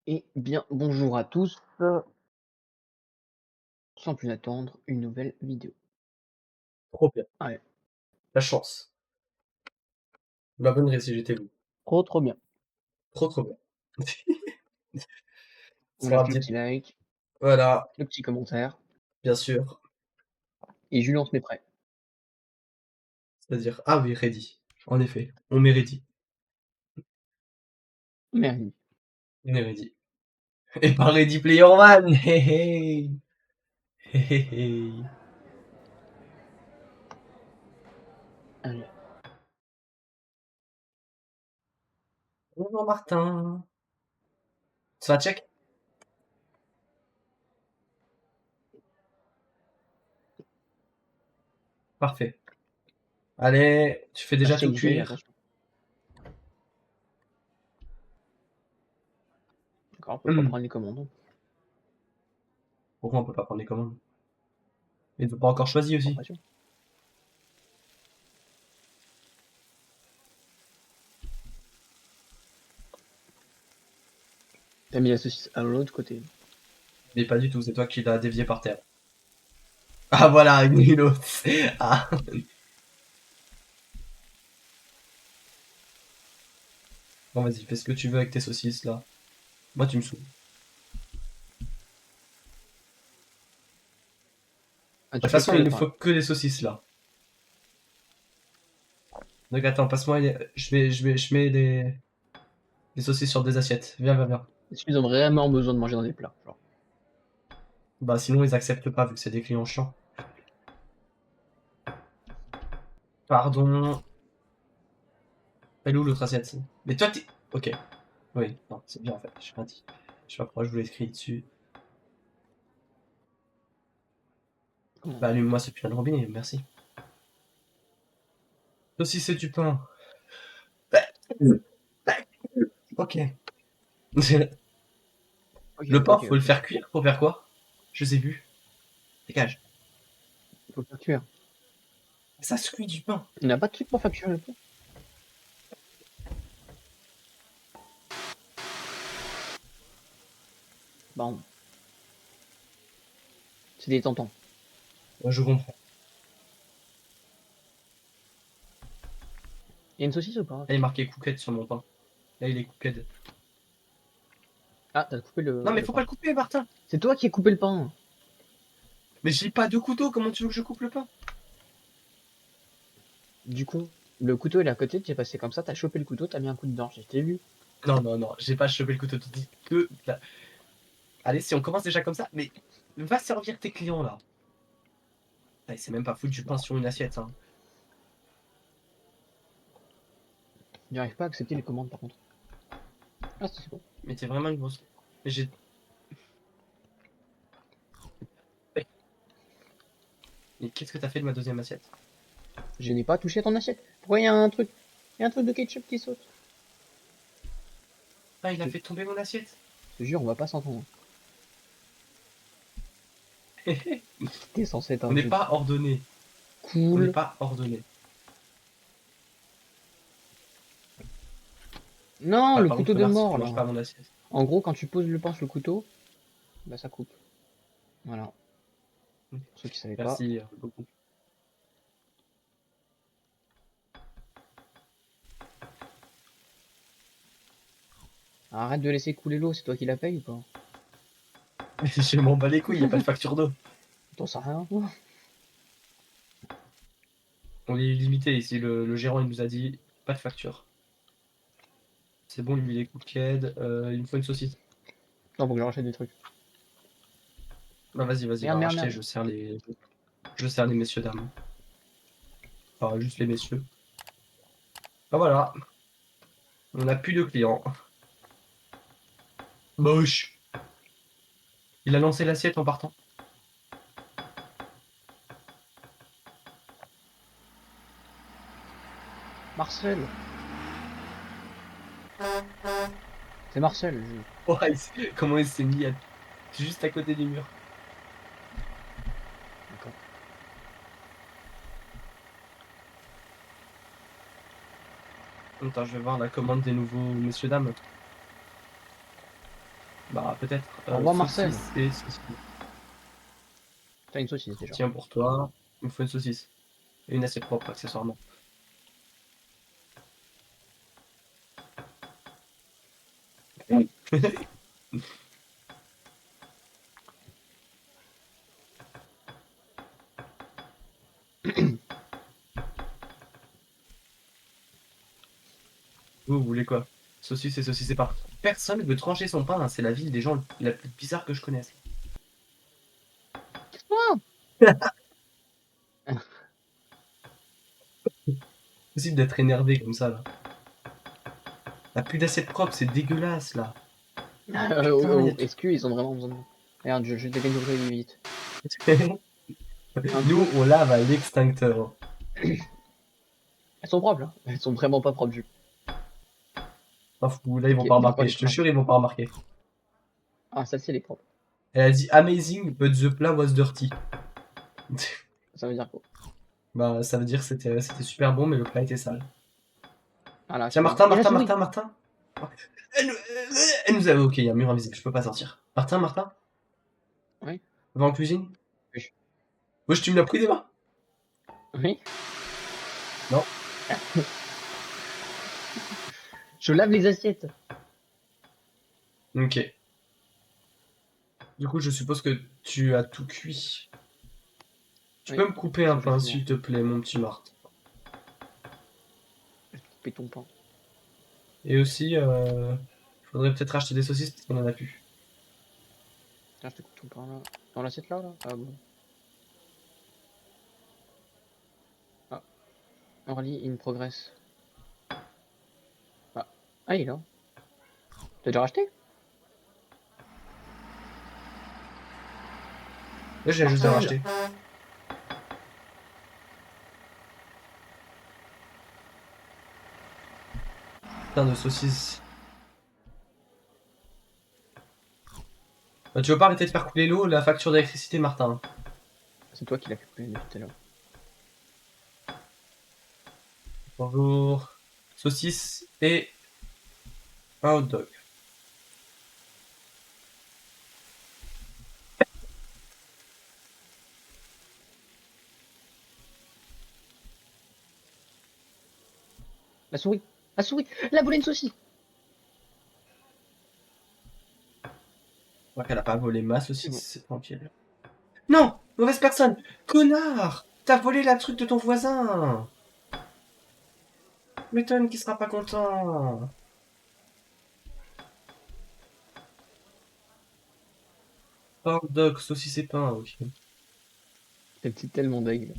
Et bien, bonjour à tous, sans plus attendre, une nouvelle vidéo. Trop bien. Ouais, La chance. La bonne si j'étais vous. trop bien. Trop, trop bien. On C'est lâche le rapide. petit like, Voilà, le petit commentaire, bien sûr. et Julien se met prêt. C'est-à-dire, ah oui, ready. En effet, on met ready. Merci. On est ready. Et pas Ready Player One. Hey, hey. Hey, hey, hey. Allez, Bonjour Martin. Ça va, check? Parfait. Allez, tu fais bah, déjà tout check J, cuire. attention. D'accord, on peut pas Hum. prendre les commandes. Pourquoi on peut pas prendre les commandes? Il ne pas encore choisi Pas aussi. pression. T'as mis la saucisse à l'autre côté. Mais pas du tout, c'est toi qui l'as dévié par terre. Ah voilà, une autre. Ah. Bon, vas-y, fais ce que tu veux avec tes saucisses là. Moi, tu me saoules. Ah, De tu toute fais façon, que il le nous pain. faut que des saucisses là. Donc attends, passe-moi je mets les saucisses sur des assiettes. Viens, viens, viens. Est-ce qu'ils ont vraiment besoin de manger dans des plats, genre? Bah sinon ils acceptent pas vu que c'est des clients chiants. Pardon. Elle est où l'autre assiette? Mais toi t'es. Ok. Oui, non, c'est bien en fait. Je suis pas dit. Je sais pas pourquoi je voulais écrire dessus. Comment? Bah allume-moi ce putain de robinet, merci. Saucisses et du pain. Ok. Ok, Le pain, ok, faut le ok. faire cuire pour faire quoi? Je sais plus. Dégage. Faut le faire cuire. Ça se cuit du pain. Il n'a pas de truc pour faire cuire le pain. Bon, c'est des tentants. Ouais, je comprends. Il y a une saucisse ou pas à Là, il est côté? marqué cooked sur mon pain. Là, il est cooked. Ah, t'as coupé Non, mais le faut pas pain. le couper, Martin. C'est toi qui as coupé le pain. Mais j'ai pas de couteau, comment tu veux que je coupe le pain? Du coup, le couteau il est à côté, tu es passé comme ça, t'as chopé le couteau, t'as mis un coup dedans, je t'ai vu. Non, non, non, j'ai pas chopé le couteau, tu dis que. Allez, si on commence déjà comme ça, mais va servir tes clients là. Allez, c'est même pas foutre du pain sur une assiette, hein. J'arrive pas à accepter les commandes par contre. Ah, c'est bon. Mais t'es vraiment une grosse. Mais j'ai. Mais qu'est-ce que t'as fait de ma deuxième assiette? Je n'ai pas touché à ton assiette. Pourquoi il y a un truc? Il y a un truc de ketchup qui saute. Ah, Je il a te, fait tomber mon assiette. je te jure, on va pas s'entendre. T'es censé être On un n'est jeu pas ordonné. On n'est cool. pas ordonné. Non, Ah, le par contre, couteau de connard, si mort tu manges là. pas mon assiette. En gros, quand tu poses le pain sur le couteau, bah ça coupe. Voilà. Pour ceux qui savaient pas. Merci beaucoup. Arrête de laisser couler l'eau, c'est toi qui la paye ou pas? Je m'en bats les couilles, y a pas de facture d'eau. T'en sais rien. On est limité ici, le gérant il nous a dit pas de facture. C'est bon, lui il est cooked, il me faut une saucisse. Non, faut que je rachète des trucs. Bah vas-y, vas-y, Merde, va merde, racheter, merde. je sers les messieurs dames. Enfin, juste les messieurs. Bah voilà, on n'a plus de clients. Moche. Il a lancé l'assiette en partant. Marcel. C'est Marcel. Ouais, comment il s'est mis juste à côté du mur. D'accord. Attends, je vais voir la commande des nouveaux messieurs dames. Bah, peut-être. Au revoir, Marcel. Saucisse et saucisse. T'as une saucisse déjà. Tiens, pour toi, il me faut une saucisse. Et une assiette propre, accessoirement. Vous voulez quoi? Saucisse et saucissé par. Personne ne veut trancher son pain, hein. C'est la ville des gens la plus bizarre que je connaisse. Possible d'être énervé comme ça là. T'as plus d'assiette propre, c'est dégueulasse là. Est-ce qu'ils ont vraiment besoin de moi? Merde, je deviens d'ouvrir vite. Nous, on lave à l'extincteur. Elles sont propres là. Elles sont vraiment pas propres. Pas fou, là ils vont Ok, pas on va pas remarquer, les je te prendre. jure, ils vont pas remarquer. Ah, celle-ci elle est propre. Elle a dit amazing, but the plat was dirty. Ça veut dire quoi? Bah, ça veut dire que c'était super bon, mais le plat était sale. Ah là, Tiens, super. Martin, Et la Martin, souris. Martin, Martin. Elle nous a. Ok, il y a un mur invisible, je peux pas sortir. Martin, Martin, Oui. va en cuisine. Oui. Wesh, tu me l'as pris des mains? Oui. Non. Je lave les assiettes. Ok. Du coup, je suppose que tu as tout cuit. Tu Oui. peux me couper un Je pain, vais s'il te plaît, mon petit Martin. couper ton pain. Et aussi, faudrait peut-être acheter des saucisses parce qu'on en a plus. Tiens, je te coupe ton pain là. Dans l'assiette là, là. Ah bon. Ah. Early in progress. Ah. Ah, il est là. T'as déjà racheté? Là, j'ai juste à Marcel. racheter. Putain de saucisses. Tu veux pas arrêter de faire couler l'eau, la facture d'électricité, Martin? C'est toi qui l'as fait couler depuis tout à l'heure. Bonjour. Saucisse et un hot dog. La souris. La souris. La volée une saucisse. Je crois qu'elle a pas volé ma saucisse, Bon. c'est tranquille. Non! Mauvaise personne! Connard! T'as volé la truc de ton voisin! M'étonne qu'il sera pas content! Hot dog, saucisse et pain, ok. C'est tellement dingue.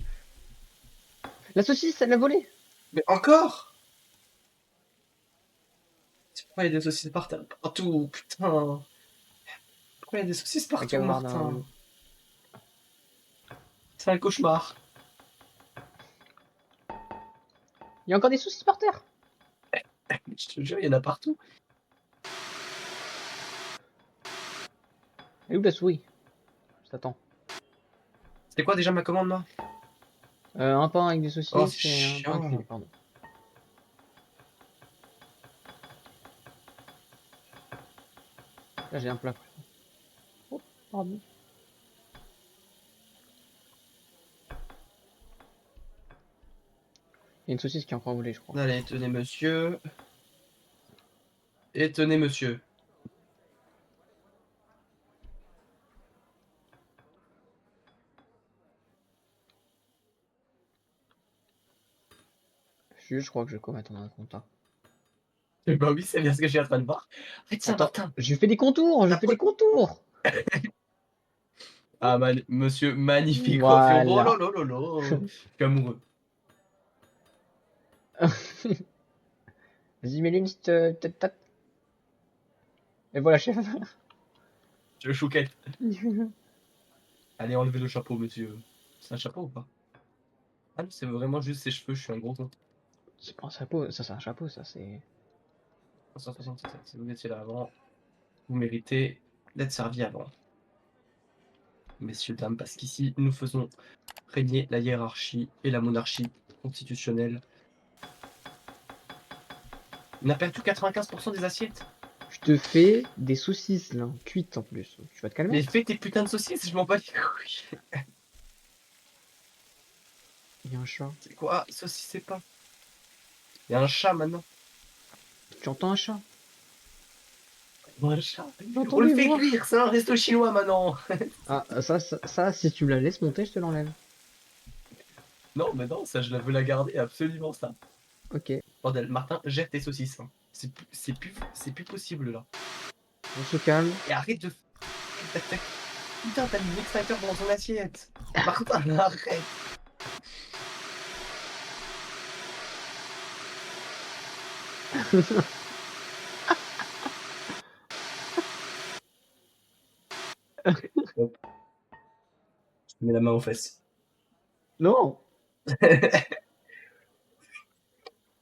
La saucisse, elle l'a volée. Mais encore? C'est pourquoi il y a des saucisses par terre partout, putain! Pourquoi il y a des saucisses La partout, camarade Martin? C'est un cauchemar. Il y a encore des saucisses par terre. Je te jure, il y en a partout. Elle est où la souris? Je t'attends. C'était quoi déjà ma commande, moi? Un pain avec des Oh, c'est saucisses et un pain chiant. cuit, pardon. Là, j'ai un plat. Oh, pardon. Il y a une saucisse qui est encore volée, je crois. Allez, tenez, monsieur. Et tenez, monsieur. Je crois que je vais commettre un attentat. Eh bah oui, c'est bien ce que je suis en train de voir. Arrête ça, Attends, Martin. je fais des contours, je fais des contours. Ah, monsieur, magnifique coiffure. Oh Voilà. là là là là. Je suis amoureux. Vas-y, mets-lui une petite tête. Et voilà, chef. Je chouquette. Allez, enlevez le chapeau, monsieur. C'est un chapeau ou pas? Ah non, c'est vraiment juste ses cheveux, je suis un gros con. C'est pas un chapeau, ça c'est un chapeau, ça c'est... 167, si vous étiez là avant, vous méritez d'être servi avant. Messieurs, dames, parce qu'ici, nous faisons régner la hiérarchie et la monarchie constitutionnelle. On a perdu 95% des assiettes. Chut. te fais des saucisses là, cuites en plus. Tu vas te calmer. Mais fais tes putains de saucisses, je m'en bats les couilles. Il y a un chat. C'est quoi? Saucisse, c'est pas. Il y a un chat maintenant. Tu entends un chat? Un chat. J'entends On le des fait voix. cuire, c'est un resto chinois maintenant. Ah, ça, si tu me la laisses monter, je te l'enlève. Non, mais non, ça, je la veux la garder, absolument ça. Ok, Bordel, Martin, jette tes saucisses. Hein. C'est plus possible là. on se calme. Et arrête de. Putain, t'as mis l'extincteur dans ton assiette. Martin, arrête. Hop. Je te mets la main aux fesses. Non.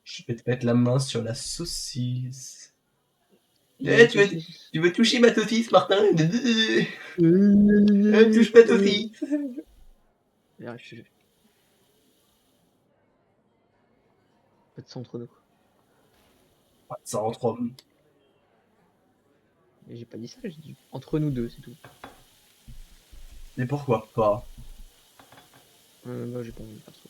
Je vais te mettre la main sur la saucisse. Il y a Eh, une saucisse. tu veux toucher ma saucisse, Martin? Touche Touche ma saucisse. Pas de sang entre nous. Ça rentre en. Mais j'ai pas dit ça, j'ai dit entre nous deux, c'est tout. Mais pourquoi pas? Moi j'ai pas envie de faire ça.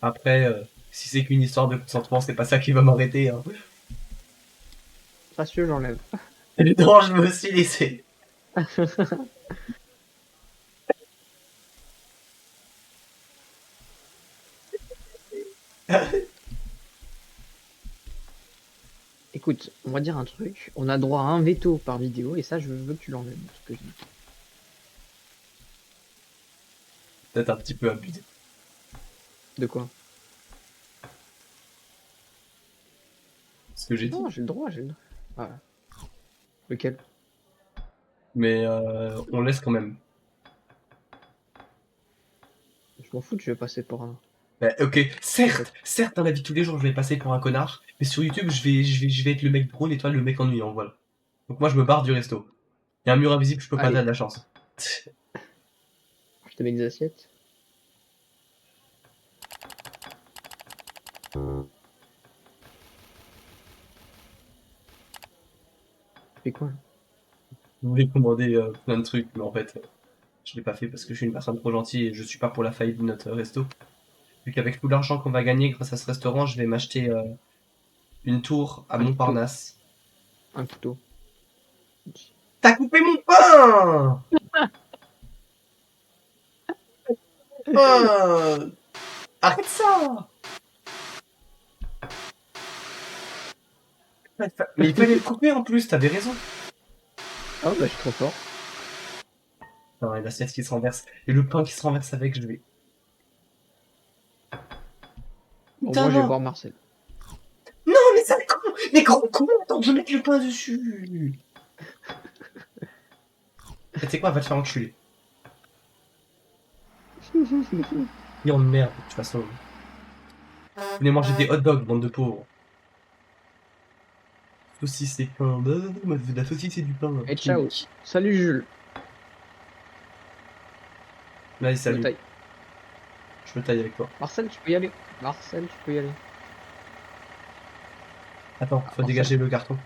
Après, si c'est qu'une histoire de consentement, c'est pas ça qui va m'arrêter. Hein. Pas sûr, j'enlève. Non, je me suis laissé. Écoute, on va dire un truc. On a droit à un veto par vidéo et ça, je veux que tu l'enlèves. Ce que je dis. Peut-être un petit peu abusé. De quoi? Ce que j'ai dit. Non, j'ai le droit, j'ai le droit. Voilà. Lequel? Mais on laisse quand même. Je m'en fous, tu veux passer pour un. Bah, ok, certes, dans la vie de tous les jours, je vais passer pour un connard, mais sur YouTube, je vais être le mec drôle et toi le mec ennuyant, voilà. Donc moi, je me barre du resto. Il y a un mur invisible, je peux pas, Allez. t'as de la chance. Je te mets des assiettes. Tu fais quoi là? Je voulais commander plein de trucs, mais en fait, je l'ai pas fait parce que je suis une personne trop gentille et je suis pas pour la faillite de notre resto. Vu qu'avec tout l'argent qu'on va gagner grâce à ce restaurant, je vais m'acheter une tour à Un couteau. Montparnasse. Un couteau. T'as coupé mon pain! Arrête ça! Mais il fallait le couper en plus, t'avais raison. Ah bah je suis trop fort. Non, et l'assiette qui se renverse. Et le pain qui se renverse avec, je vais. Bon, Putain, moi je vais non! voir Marcel. Non, mais ça con! Mais comment attends, je vais mettre le pain dessus! Et tu sais quoi, va te faire enculer. Lion de merde, de toute façon. Vous venez manger des hot dogs, bande de pauvres. Saucisse et pain. Moi, la saucisse et du pain. Et ciao. Salut Jules. Allez, Je me salut. taille. Je me taille avec toi. Marcel, tu peux y aller. Marcel, tu peux y aller. Attends, faut Marcel. dégager le carton.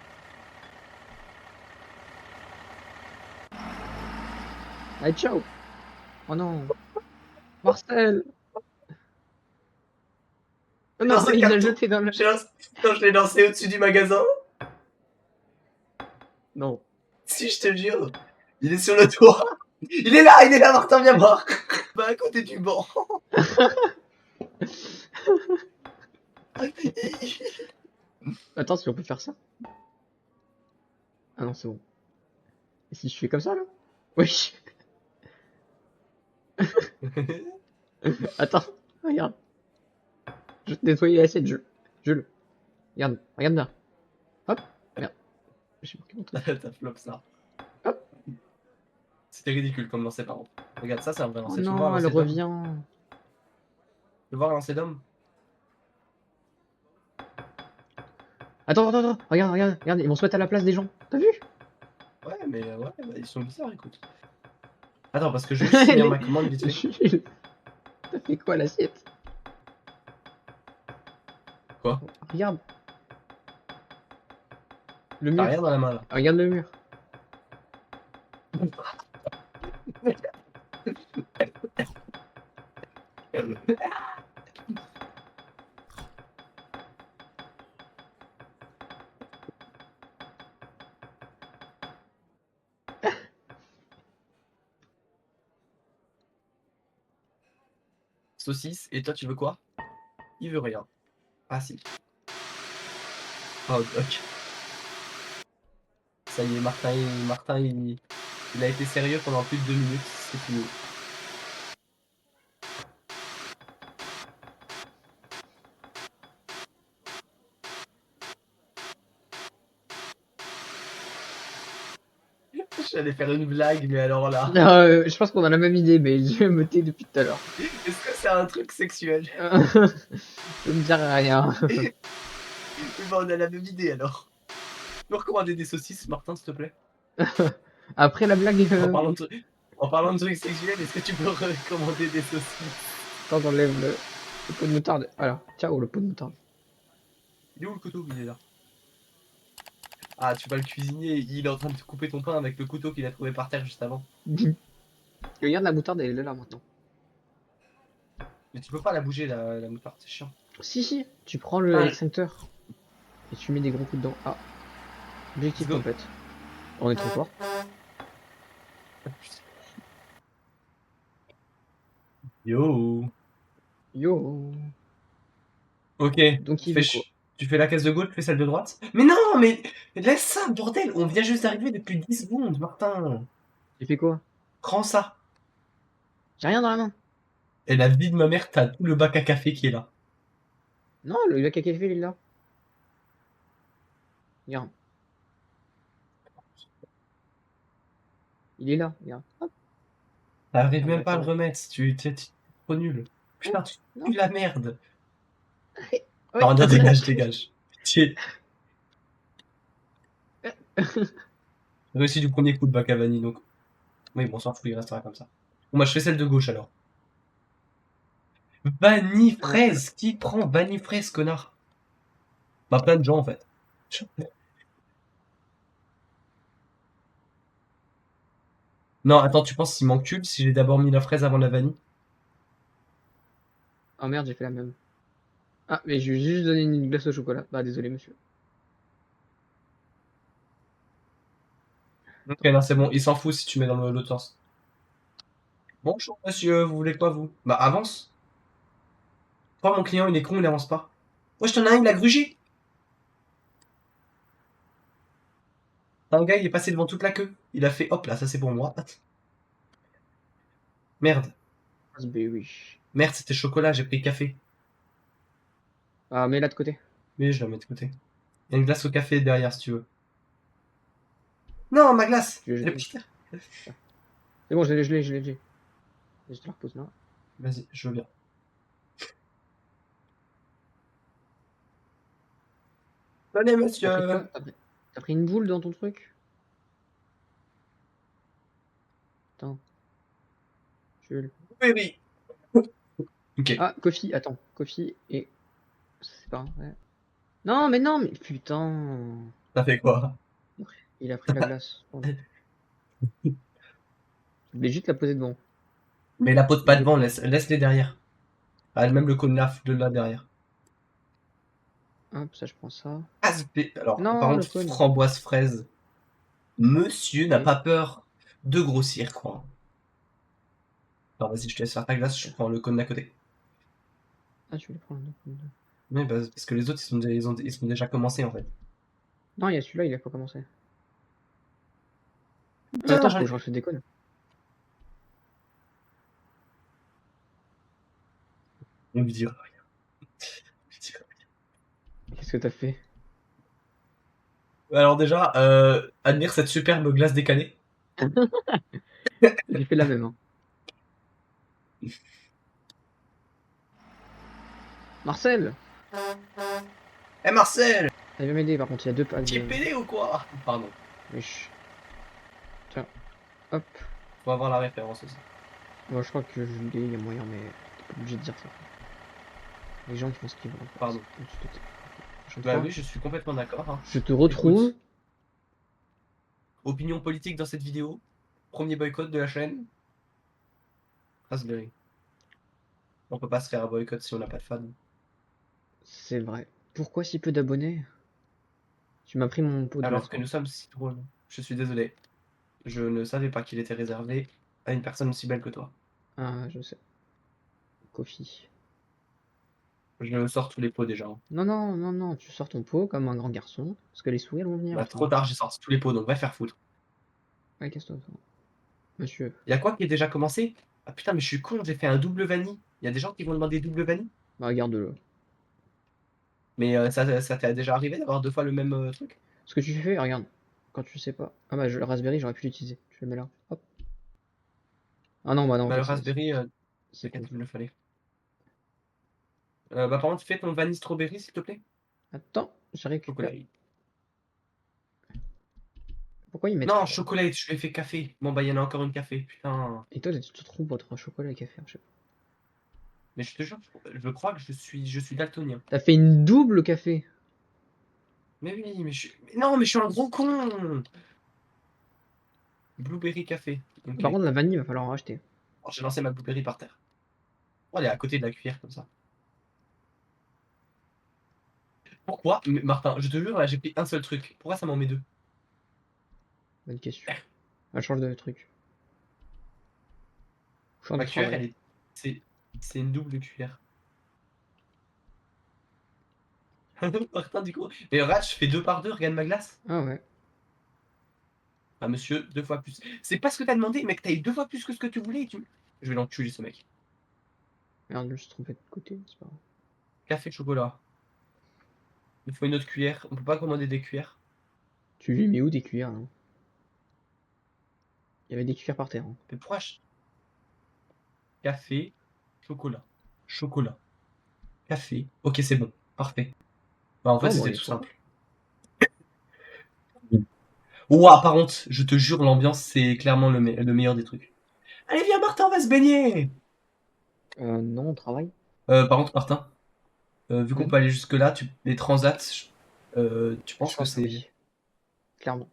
Allez, ciao. Oh non. Marcel. Oh non, Dans ce il l'a carton. jeté dans le... Putain, je l'ai lancé au-dessus du magasin. Non. Si, je te jure. Il est sur le toit. Il est là, Martin, viens voir. Bah, à côté du banc. Attends, si on peut faire ça. Ah non, c'est bon. Et si je fais comme ça, là? Oui. Attends, regarde. Je vais te nettoyer l'assiette, Jules. Regarde, regarde là. Hop, regarde. J'ai marqué mon truc. T'as flop ça. Hop. C'était ridicule comme lancer par contre. Regarde, ça, c'est un vrai Oh lancer. Tu veux voir un non, elle lancer d'homme? revient. Tu veux voir un lancer d'homme? Attends, regarde, ils vont se mettre à la place des gens. T'as vu? Ouais, mais ouais, bah, ils sont bizarres, écoute. Attends, parce que je vais juste finir ma commande vite fait. Jules, t'as fait quoi l'assiette? Quoi? Regarde. Le T'as mur. rien dans la main là. Regarde le mur. Saucisse, et toi tu veux quoi? Il veut rien. Ah si. Oh, ok. Ça y est, Martin il a été sérieux pendant plus de 2 minutes, c'est fini. J'allais faire une blague, mais alors là. Non, je pense qu'on a la même idée, mais je me tais depuis tout à l'heure. Est-ce que c'est un truc sexuel? Ça me dit rien. Oui, bah, on a la même idée alors. Tu peux recommander des saucisses, Martin, s'il te plaît? Après la blague, En parlant de trucs sexuels, est-ce que tu peux recommander des saucisses? attends, j'enlève le pot de moutarde. Voilà, ciao le pot de moutarde. Il est où le couteau? Il est là. Ah, tu vas le cuisiner, il est en train de te couper ton pain avec le couteau qu'il a trouvé par terre juste avant. Regarde la moutarde, elle est là maintenant. Mais tu peux pas la bouger, la moutarde, c'est chiant. Si, si, tu prends le Ah, extincteur et tu mets des gros coups dedans. Ah, objectif Let's go. complète. On est trop fort. Yo. Yo. Ok, Donc il veut quoi? tu fais la caisse de gauche, tu fais celle de droite. Mais non, mais laisse ça, bordel. On vient juste d'arriver depuis 10 secondes, Martin. Il fait quoi? Prends ça. J'ai rien dans la main. Et la vie de ma mère, t'as tout le bac à café qui est là. Non, le gars qui a café, il est là. Regarde. Il est là, regarde. Hop. T'arrives Ah, même bah, pas à le attends. remettre, t'es trop nul. Putain, tu Non. pues la merde. Ouais. Non, non, dégage, dégage. Pitié. Réussi du premier coup de bac à vanille, donc. Oui, bon, on s'en fout, il restera comme ça. Bon, bah, je fais celle de gauche alors. Vanille fraise. Qui prend vanille fraise, connard? Bah, plein de gens en fait. Non, attends, tu penses qu'il m'encule si j'ai d'abord mis la fraise avant la vanille? Oh merde, j'ai fait la même. Ah, mais je lui ai juste donné une glace au chocolat. Bah, désolé, monsieur. Ok, non, c'est bon, il s'en fout si tu mets dans l'autre sens. Bonjour monsieur, vous voulez quoi vous? Bah avance. Pourquoi mon client il est con, il avance pas? Ouais, je t'en ai un, il a grugé. Un gars, il est passé devant toute la queue. Il a fait hop là, ça c'est pour moi. Merde. Raspberry. Merde, c'était chocolat, j'ai pris café. Ah, mets-la de côté. Mais je la mets de côté. Il y a une glace au café derrière si tu veux. Non, ma glace! Je- J'ai pris- C'est bon, je l'ai. Je te la repose là. Vas-y, je veux bien. Allez, T'as pris monsieur! quoi? T'as pris une boule dans ton truc? Attends. Jules. Oui, oui. Ok. Ah, Kofi, attends. Kofi et. C'est pas vrai. Non, mais non, mais putain. Ça fait quoi? Il a pris la glace. Pardon. Je voulais juste la poser devant. Mais la pose Il pas veut devant, pas. laisse-les derrière. Ah, même le cône de là derrière. Hop, ça, je prends ça. Alors, par Non, le contre, cône. framboise fraise. Monsieur n'a Ok. pas peur de grossir, quoi. Alors, vas-y, je te laisse faire ta glace, je Ok. prends le cône d'à côté. Ah, tu voulais prendre le cône. Oui, bah, parce que les autres, ils sont déjà commencés, en fait. Non, il y a celui-là, il a pas commencé. Putain, Attends, faut que je rajoute des cônes. on lui dira rien. On lui dira Qu'est-ce que t'as fait? rien. Alors déjà, admire cette superbe glace décalée. J'ai fait la même, hein. Marcel! Eh Marcel, Elle vient m'aider, par contre, il y a deux packs tu es de. pédé ou quoi? Pardon, Wesh. Tiens, hop. faut avoir la référence aussi. Moi, je crois que je l'ai, il y a moyen, mais t'es pas obligé de dire ça. Les gens qui font ce qu'ils veulent. En fait. Pardon. Prochaine Bah fois, oui, je suis complètement d'accord. Hein. je te retrouve Écoute. Opinion politique dans cette vidéo. Premier boycott de la chaîne. Raspberry. On peut pas se faire un boycott si on n'a pas de fans. C'est vrai. Pourquoi si peu d'abonnés? Tu m'as pris mon pot de Alors que glaçon. nous sommes si drôles. Je suis désolé. Je ne savais pas qu'il était réservé à une personne aussi belle que toi. Ah, je sais. Kofi. Je sors tous les pots déjà. Hein. Non, non, non, non, tu sors ton pot comme un grand garçon, parce que les souris elles vont venir. Bah, trop tard, j'ai sorti tous les pots, donc va faire foutre. Ouais, casse-toi, toi. Monsieur. Y'a quoi qui est déjà commencé? Ah putain, mais je suis con, j'ai fait un double vanille. Y'a des gens qui vont demander double vanille? Bah, regarde-le. Mais ça t'est déjà arrivé d'avoir deux fois le même truc? Ce que tu fais, regarde. Quand tu sais pas. Ah bah, le Raspberry, j'aurais pu l'utiliser. Tu le mets là. Hop. Ah non, bah non, en Bah, le fait, raspberry, c'est t'inquiète, con. il me le fallait. Bah, par contre, fais ton vanille strawberry, s'il te plaît. Attends, je récupère. Chocolat. Pourquoi ils mettent Non, trois? chocolat, je l'ai fait café. Bon, bah, il y en a encore une café, putain. Et toi, tu te trouves votre chocolat et café, je sais pas. Mais je te jure, je crois que je suis daltonien. T'as fait une double café. Mais oui, non, mais je suis un gros con! Blueberry café. Ok. Par contre, la vanille, il va falloir en racheter. Alors, j'ai lancé ma blueberry par terre. Oh, elle est à côté de la cuillère, comme ça. Pourquoi? Mais Martin, je te jure, là, j'ai pris un seul truc. Pourquoi ça m'en met deux? Bonne question. Elle change de truc. Champ de Ma cuillère, travail. C'est une double cuillère. Martin, du coup. Mais regarde, je fais deux par deux, regarde ma glace. Ah ouais. Ah, monsieur, deux fois plus. C'est pas ce que t'as demandé, mec, t'as eu deux fois plus que ce que tu voulais. Je vais l'enculer, ce mec. Merde, je me suis trompé de côté, c'est pas grave. Café chocolat. Il faut une autre cuillère. On peut pas commander des cuillères. Tu lui mets où des cuillères, là? Il y avait des cuillères par terre. Hein. Mais pourquoi Café, chocolat. Chocolat. Café. Ok, c'est bon. Parfait. Bah, en fait, Oh, bon, c'était allez, tout toi. simple. Ouah, par contre, je te jure, l'ambiance, c'est clairement le meilleur des trucs. Allez, viens, Martin, on va se baigner! Non, on travaille. Par contre, Martin, vu qu'on Oui. peut aller jusque-là, les transats, tu Je penses que pense que c'est. oui. Clairement.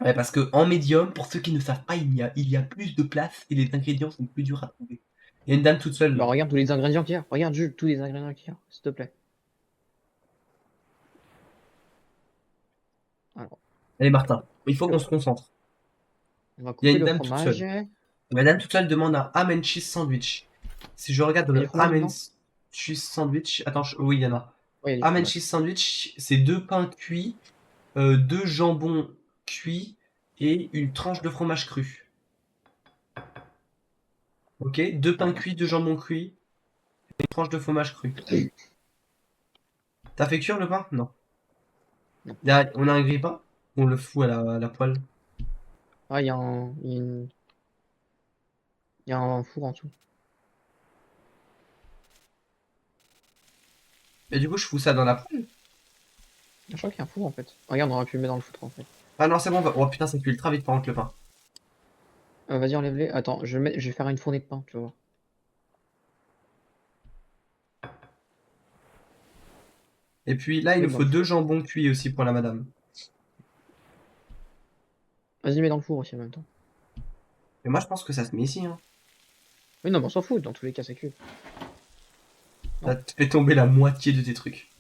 Ouais, parce que en médium, pour ceux qui ne savent pas, il y a plus de place et les ingrédients sont plus durs à trouver. Il y a une dame toute seule Bah, là. regarde tous les ingrédients qu'il y a. Regarde, Jules, tous les ingrédients qu'il y a, s'il te plaît. Alors, Allez, Martin, il faut le- qu'on se concentre. on va Il y a couper une le dame toute fromage. seule. La dame toute seule demande un ham and cheese sandwich. Si je regarde Il y a du le fromage ham and dedans? cheese sandwich, attends, oui, il y en a. Oui, il y a du Ham and fromage. cheese sandwich, c'est deux pains cuits, deux jambons cuits et une tranche de fromage cru. Ok, deux pains Pardon. cuits, deux jambons cuits et une tranche de fromage cru. T'as fait cuire le pain? Non. Non. On a un grille-pain? On le fout à la poêle. Ah, il y a un four en dessous. Et du coup, je fous ça dans la poêle. Je crois qu'il y a un four en fait. Regarde, on aurait pu le mettre dans le foutre en fait. Ah non, c'est bon. Oh putain, ça cuit ultra vite par contre le pain. Vas-y, enlève-les. Attends, je vais faire une fournée de pain, tu vas voir. Et puis là, il Mets nous dans faut le deux four. jambons cuits aussi pour la madame. Vas-y, mets dans le four aussi en même temps. Et moi, je pense que ça se met ici. Hein. Oui, non, mais on s'en fout, dans tous les cas, ça cuit. Non. Ça te fait tomber la moitié de tes trucs.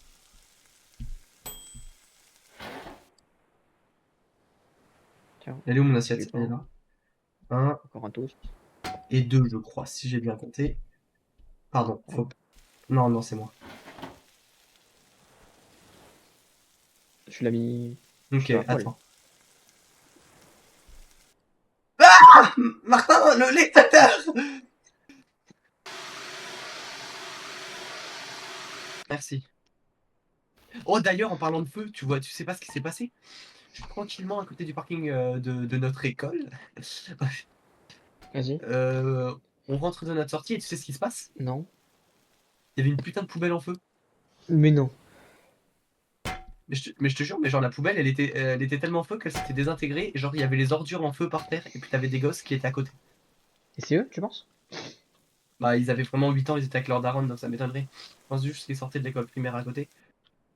Tiens, Elle est où mon du assiette? Elle est pain, là. Un encore un toast. et deux, je crois, si j'ai bien compté. Pardon, Oh, faut. Non, non, c'est moi. tu l'as mis Ok, sur la poêle. attends. Ah Martin, le lectateur! Merci. Oh, d'ailleurs, en parlant de feu, tu sais pas ce qui s'est passé? Je suis tranquillement à côté du parking de notre école. Vas-y. On rentre de notre sortie et tu sais ce qui se passe? Non. Il y avait une putain de poubelle en feu. Mais non. Mais je te jure, mais genre la poubelle, elle était tellement en feu qu'elle s'était désintégrée. Et genre, il y avait les ordures en feu par terre et puis t'avais des gosses qui étaient à côté. Et c'est eux, tu penses? Bah, ils avaient vraiment 8 ans, ils étaient avec leur daronne, donc ça m'étonnerait. Je pense juste qu'ils sortaient de l'école primaire à côté.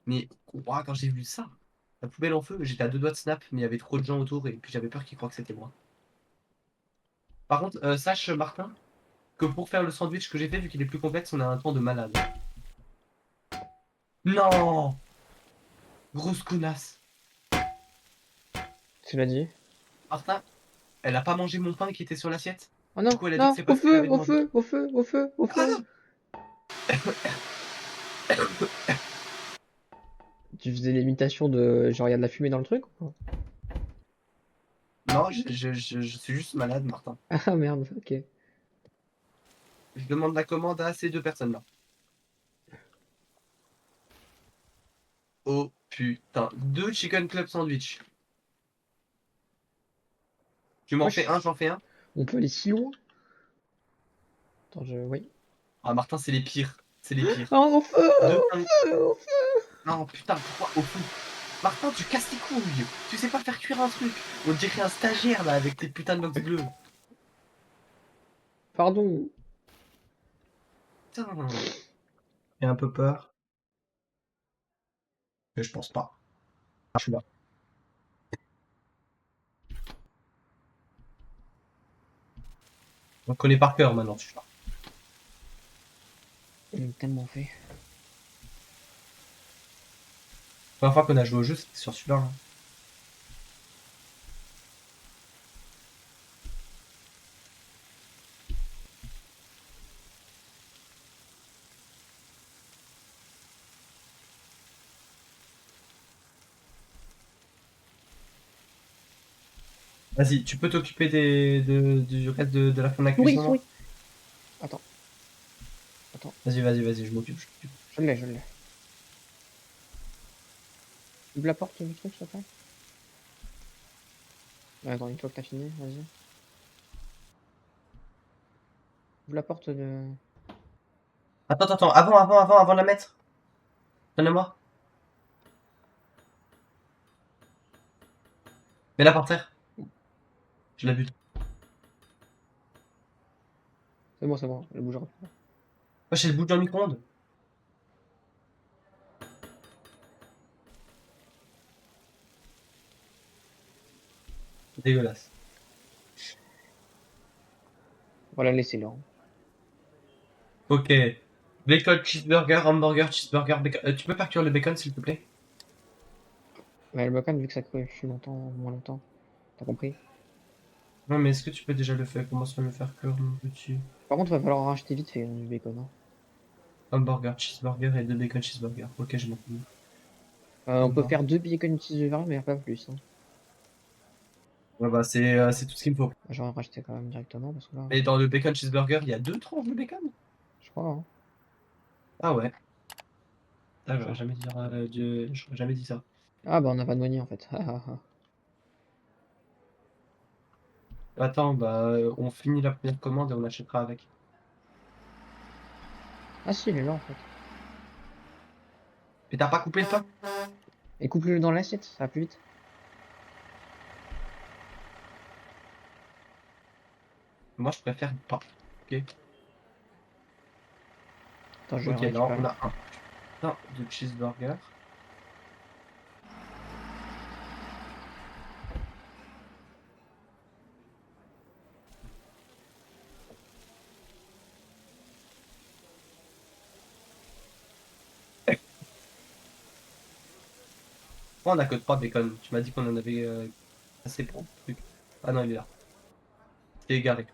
Mais ouah, quand j'ai vu ça. La poubelle en feu, j'étais à 2 doigts de snap, mais il y avait trop de gens autour et puis j'avais peur qu'ils croient que c'était moi. Par contre, sache Martin, que pour faire le sandwich que j'ai fait, vu qu'il est plus complexe, on a un temps de malade. Non! Grosse connasse. Tu l'as dit. Martin, elle a pas mangé mon pain qui était sur l'assiette. Oh Du non, coup, elle a dit que non, c'est au parce qu'elle feu, avait au demandé. feu, au feu, au feu, au feu. Tu faisais l'imitation de genre il y a de la fumée dans le truc ou pas? Non, je suis juste malade, Martin. Ah merde, ok. Je demande la commande à ces 2 personnes-là. Oh putain, 2 chicken club sandwich. Tu m'en fais Wesh, un, j'en fais un. on peut aller si loin? Attends, oui. Ah, Martin, c'est les pires. C'est les pires. Ah, au feu, 2 au pains. feu, au feu. Non, putain, pourquoi au feu? Martin, tu casses tes couilles. Tu sais pas faire cuire un truc. On dirait un stagiaire là avec tes putains de box bleus. Pardon. Putain. J'ai un peu peur. Mais je pense pas. Ah, je suis là. On connaît par cœur maintenant, celui-là. Tellement fait. La première fois qu'on a joué au jeu, c'était sur celui-là. Hein. Vas-y, tu peux t'occuper du reste de la fin de la Souris, cuisson là. souris. Attends, attends. Vas-y, je m'occupe. Je l'ai, je l'ai. Ouvre la porte du truc, s'il te plaît. Attends, une fois que t'as fini, vas-y. Ouvre la porte de... Attends, avant de la mettre. Donne-la-moi. Mets-la par terre. Je la bute. C'est bon, elle bougera pas. Moi, j'ai le bout dans le micro-ondes. Dégueulasse. Voilà, laissez-le. Hein. Ok. Bacon, cheeseburger, hamburger, cheeseburger, bacon. Tu peux faire cuire le bacon, s'il te plaît? Mais le bacon, vu que ça cuit longtemps, moins longtemps. T'as compris? Non, mais est-ce que tu peux déjà le faire? Comment ça le faire cuire, mon petit? Par contre, il va falloir racheter vite fait du bacon. Hein. Hamburger, cheeseburger et 2 bacon cheeseburger. Ok, je m'en fous. On peut Hamburger. faire 2 bacon cheeseburger, mais pas plus. Hein. Ouais, bah, c'est tout ce qu'il me faut. J'aurais racheté quand même directement, parce que là, Et dans le bacon cheeseburger, il y a 2 tranches de bacon? je crois. Hein. Ah ouais. Ah, Genre. j'aurais jamais dit ça. Ah bah on n'a pas de money en fait. Ah, ah, ah. Attends, bah, on finit la première commande et on achètera avec. Ah si, il est là en fait. Mais t'as pas coupé le pain? Et coupe-le dans l'assiette, ça va plus vite. Moi, je préfère pas. Ok. Attends, je vais Ok, là, récupérer. on a un pain de cheeseburger. Pourquoi on a que 3 bacon? Tu m'as dit qu'on en avait assez pour le truc. Ah non, il est là. C'est égaré.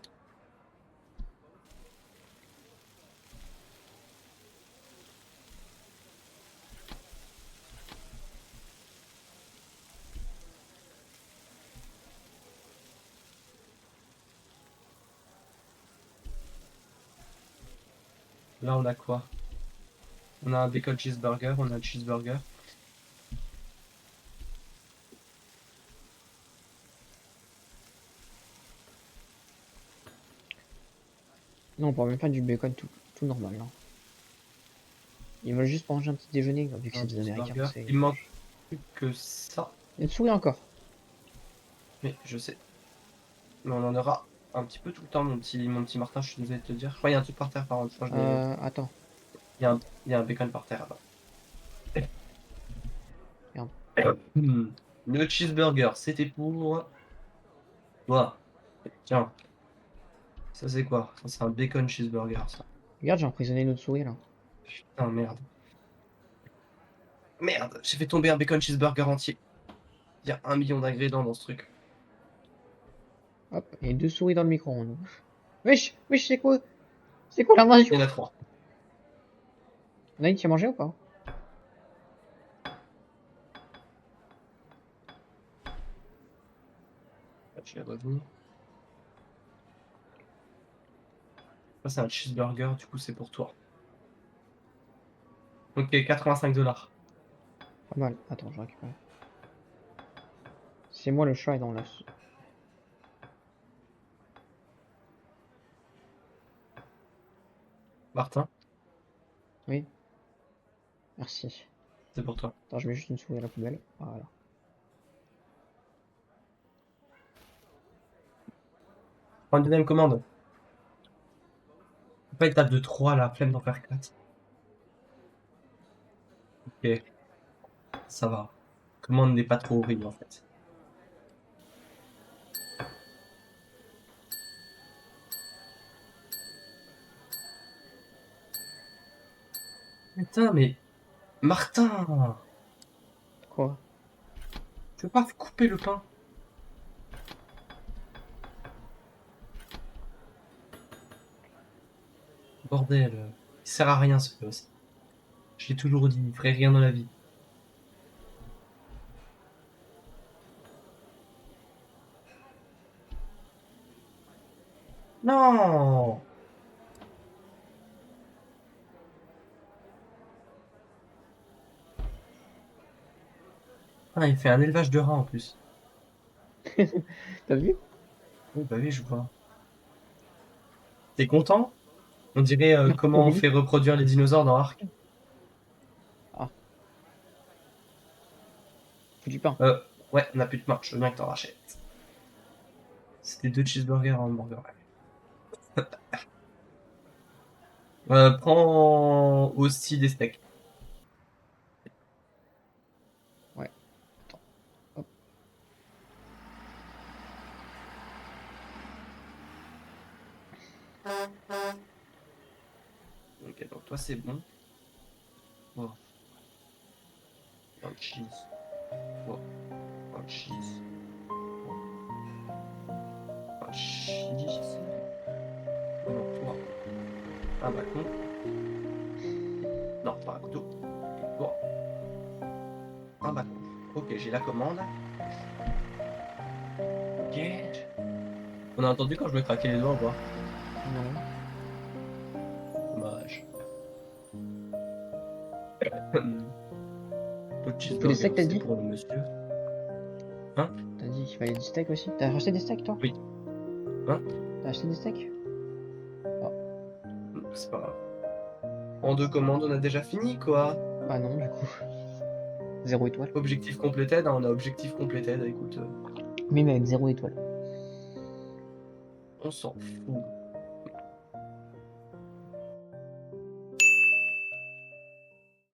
Là, on a quoi? On a un bacon cheeseburger, on a un cheeseburger. Non, on pourra même faire du bacon tout normal. Là. Ils veulent juste manger un petit déjeuner, vu que Un c'est des Américains. cheeseburger. Il manque plus que ça. Il y a une souris encore. Mais je sais. Mais on en aura un petit peu tout le temps, mon petit Martin, je suis désolé de te dire. Je crois qu'il y a un truc par terre, par contre. Je crois que Attends. il y a un bacon par terre là-bas. Merde. Le cheeseburger, c'était pour toi. Tiens, ça c'est quoi? Ça c'est un bacon cheeseburger, ça. Regarde, j'ai emprisonné notre souris là. Putain, merde. Merde, j'ai fait tomber un bacon cheeseburger entier. Il y a 1 million d'ingrédients dans ce truc. Hop, et 2 souris dans le micro-ondes. Wesh, wesh, c'est quoi? C'est quoi l'invasion? Il y en a 3. Naïd, tu as mangé ou pas? Je vais revenir. Ça c'est un cheeseburger, du coup c'est pour toi. Ok, 85 $. Pas mal. Attends, je récupère. C'est moi le chat est dans l'os. Martin, Oui, merci. c'est pour toi. Attends, je mets juste une souris à la poubelle. Voilà. Prends une deuxième commande. Faut pas étape de 3 là, flemme d'en faire 4. Ok, ça va. Commande n'est pas trop horrible en fait. Putain, mais Martin, Quoi? tu veux pas couper le pain? Bordel, il sert à rien ce gosse. Je l'ai toujours dit, il ferait rien dans la vie. Non! Ah, il fait un élevage de rats en plus. T'as vu? Oui, bah oui, je vois. T'es content? On dirait comment on Oui. fait reproduire les dinosaures dans Ark. Ah, faut du pain. Ouais, on n'a plus de pain, je veux bien que t'en rachètes. C'était 2 cheeseburgers en hamburger. Prends aussi des steaks. Ouais. Attends. Hop. Ok, donc toi c'est bon. Oh, un cheese. Oh, un cheese. Un cheese. Non, toi. Un bâton. Non, pas un couteau. Et toi. Un bâton. Ok, j'ai la commande. Ok. On a entendu quand je me craquais les doigts ou pas? Non. Dommage. Le Tu veux des steaks, cheeseburger, t'as c'est dit? pour le monsieur. Hein? T'as dit qu'il fallait du steak aussi. T'as acheté des steaks, toi? Oui. Hein? T'as acheté des steaks? C'est pas grave. En 2 commandes, on a déjà fini, quoi. Bah non, du coup. 0 étoile. Objectif completed, hein, on a objectif completed, écoute, Mais avec 0 étoile. on s'en fout.